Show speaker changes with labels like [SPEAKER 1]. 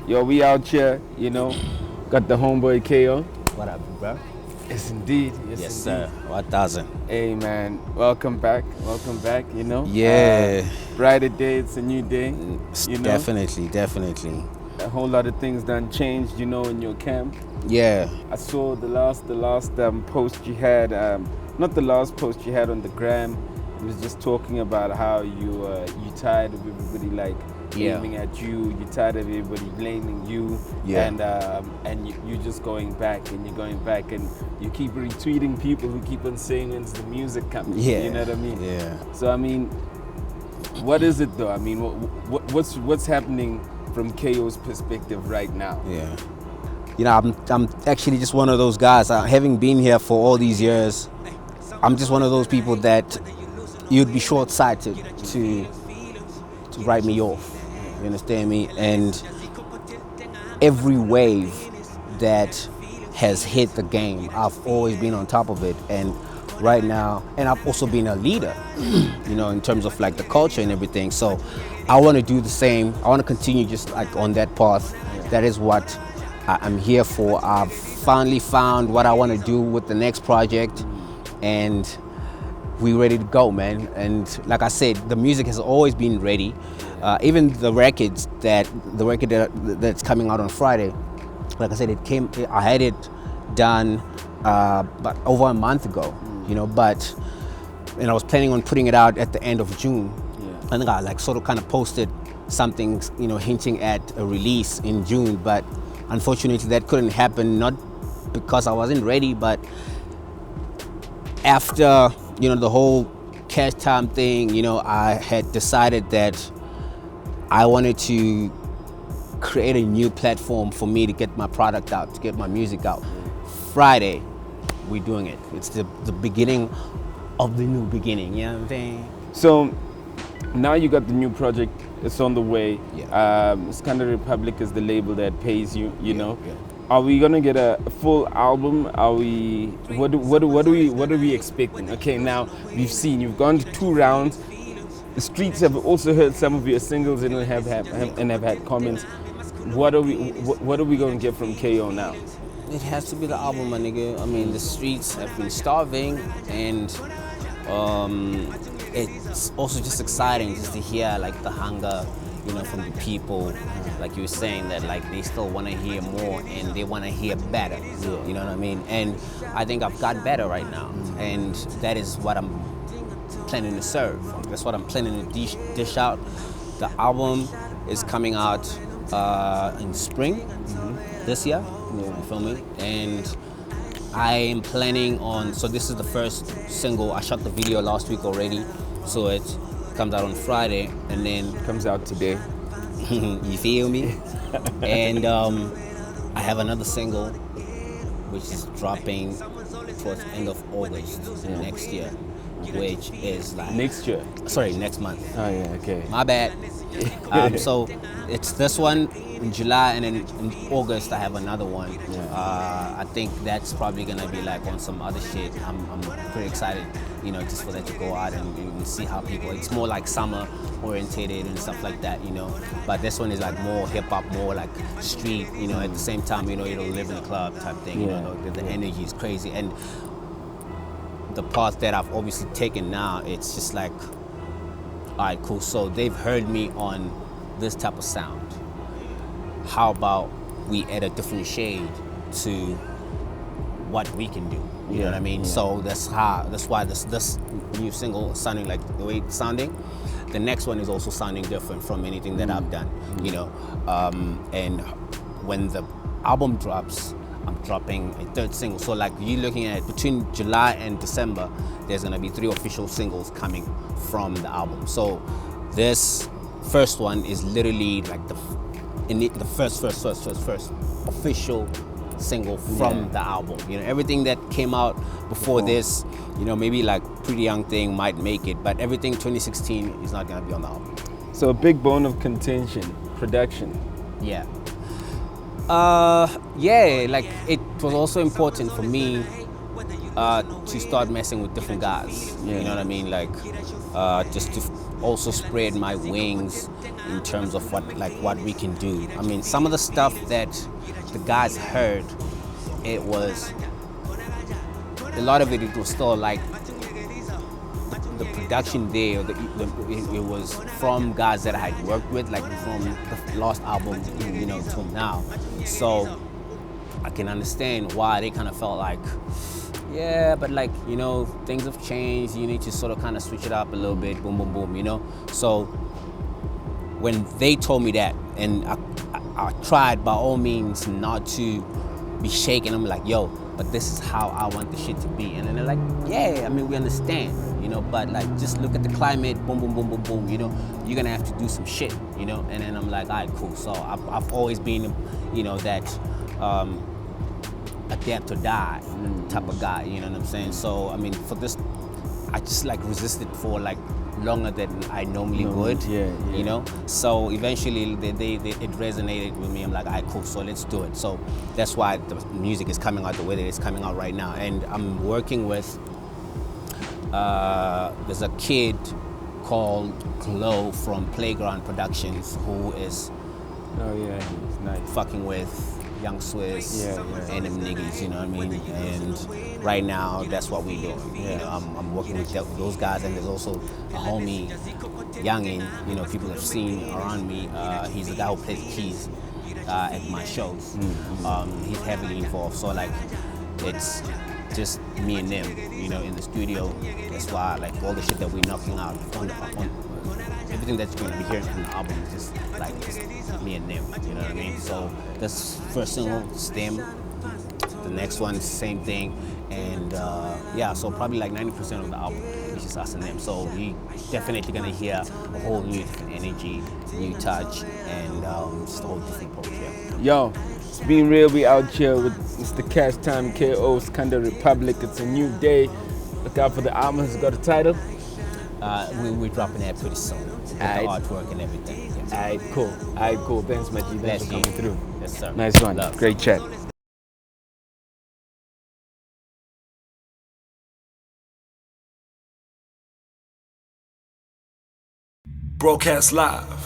[SPEAKER 1] Yo, we out here, got the homeboy KO.
[SPEAKER 2] What up, bro?
[SPEAKER 1] Yes, indeed.
[SPEAKER 2] Yes, sir. What doesn't?
[SPEAKER 1] Hey, man, welcome back. Welcome back,
[SPEAKER 2] Yeah.
[SPEAKER 1] Brighter day, it's a new day,
[SPEAKER 2] Definitely.
[SPEAKER 1] A whole lot of things done changed, in your camp.
[SPEAKER 2] Yeah.
[SPEAKER 1] I saw the last post you had, not the last post you had on the gram. It was just talking about how you tired of everybody aiming at you. You're tired of everybody blaming you.
[SPEAKER 2] Yeah.
[SPEAKER 1] And you're just going back and you're going back and you keep retweeting people who keep on saying when's the music coming.
[SPEAKER 2] Yeah.
[SPEAKER 1] You know what I mean?
[SPEAKER 2] Yeah.
[SPEAKER 1] So I mean, what is it though? I mean, what's happening from KO's perspective right now?
[SPEAKER 2] Yeah. I'm actually just one of those guys. Having been here for all these years, I'm just one of those people that you'd be short-sighted to write me off. You understand me? And every wave that has hit the game, I've always been on top of it. And right now, and I've also been a leader, in terms of the culture and everything. So I want to do the same. I want to continue just on that path. That is what I'm here for. I've finally found what I want to do with the next project, and we ready to go, man. And like I said, the music has always been ready. Even the record that's coming out on Friday, like I said, I had it done but over a month ago, but I was planning on putting it out at the end of June. I think I kind of posted something, hinting at a release in June, but unfortunately that couldn't happen, not because I wasn't ready, but after the whole Cash Time thing, I had decided that I wanted to create a new platform for me to get my product out, to get my music out. Friday, we're doing it. It's the beginning of the new beginning, you know what I'm saying?
[SPEAKER 1] So now you got the new project, it's on the way.
[SPEAKER 2] Yeah.
[SPEAKER 1] Scandal Republic is the label that pays you, know.
[SPEAKER 2] Yeah.
[SPEAKER 1] Are we gonna get a full album? Are we? What are we expecting? Okay, now you've gone to 2 rounds. The streets have also heard some of your singles and have had comments. What are we gonna get from KO now?
[SPEAKER 2] It has to be the album, my nigga. I mean, the streets have been starving, and it's also just exciting just to hear the hunger, from the people. Like you were saying, that they still want to hear more and they want to hear better. You know what I mean? And I think I've got better right now, and that is what I'm planning to serve. That's what I'm planning to dish out. The album is coming out in spring this year. You feel me? And I am planning on. So this is the first single. I shot the video last week already, so it comes out on Friday, and then
[SPEAKER 1] Comes out today.
[SPEAKER 2] you feel me? And I have another single which is dropping towards the end of August next year, which is
[SPEAKER 1] Next year?
[SPEAKER 2] Sorry, next month.
[SPEAKER 1] Oh yeah, okay.
[SPEAKER 2] My bad. So it's this one in July, and then in August I have another one. I think that's probably gonna be on some other shit. I'm pretty excited, just for that to go out and see how people. It's more summer orientated and stuff like that, But this one is more hip hop, more street, At the same time, it'll live in the club type thing. The energy is crazy, and the path that I've obviously taken now, it's just all right, cool. So they've heard me on this type of sound. How about we add a different shade to what we can do? You know what I mean?
[SPEAKER 1] Yeah.
[SPEAKER 2] So that's why this new single is sounding the way it's sounding. The next one is also sounding different from anything that I've done. And when the album drops, I'm dropping a 3rd single. So you're looking at between July and December, there's gonna be 3 official singles coming from the album. So this first one is literally the first official single from the album. Everything that came out before this, maybe Pretty Young Thing might make it, but everything 2016 is not gonna be on the album.
[SPEAKER 1] So a big bone of contention, production.
[SPEAKER 2] Yeah. It was also important for me to start messing with different guys. You know what I mean? Just to also spread my wings in terms of what we can do. I mean, some of the stuff that the guys heard, it was a lot of it. It was still like the production there. It was from guys that I had worked with, like from the last album, you know, till now. So I can understand why they kind of felt like, yeah, but like, you know, things have changed. You need to sort of kind of switch it up a little bit. Boom, boom, boom. You know. So when they told me that, and I tried by all means not to be shaken. I'm like, yo, but this is how I want the shit to be. And then they're like, yeah, I mean, we understand, you know, but like, just look at the climate, boom, boom, boom, boom, boom, you know, you're gonna have to do some shit, you know. And then I'm like, all right, cool. So I've always been, you know, that adapt or die type of guy, you know what I'm saying? So, I mean, for this, I just like resisted for like longer than I normally would, you know. So eventually it resonated with me. I'm like, all right, cool, so let's do it. So that's why the music is coming out the way that it's coming out right now. And I'm working with, there's a kid called Glow from Playground Productions who is
[SPEAKER 1] he's nice.
[SPEAKER 2] fucking with Young Swiss and them niggas, you know what I mean? And right now, that's what we doing. You know, I'm working with those guys, and there's also a homie, Youngin, you know, people have seen around me. He's the guy who plays keys at my shows. He's heavily involved, so like, it's just me and them, you know, in the studio. That's why, like, all the shit that we're knocking out on everything that you're gonna be hearing from the album is just like just me and them, you know what I mean? So this first single, Stem, the next one, same thing, and so probably like 90% of the album is just us and them. So we definitely gonna hear a whole new different energy, new touch, and just a whole different approach.
[SPEAKER 1] Yo, it's been real. We out here with Mr. Cash Time KO, Skanda Republic. It's a new day. Look out for the album. It's got a title.
[SPEAKER 2] We're dropping that pretty soon. With the artwork and everything.
[SPEAKER 1] Alright, cool. Thanks, Maji. Thanks for coming through.
[SPEAKER 2] Yes, sir.
[SPEAKER 1] Nice one.
[SPEAKER 2] Love.
[SPEAKER 1] Great chat.
[SPEAKER 3] Broadcast live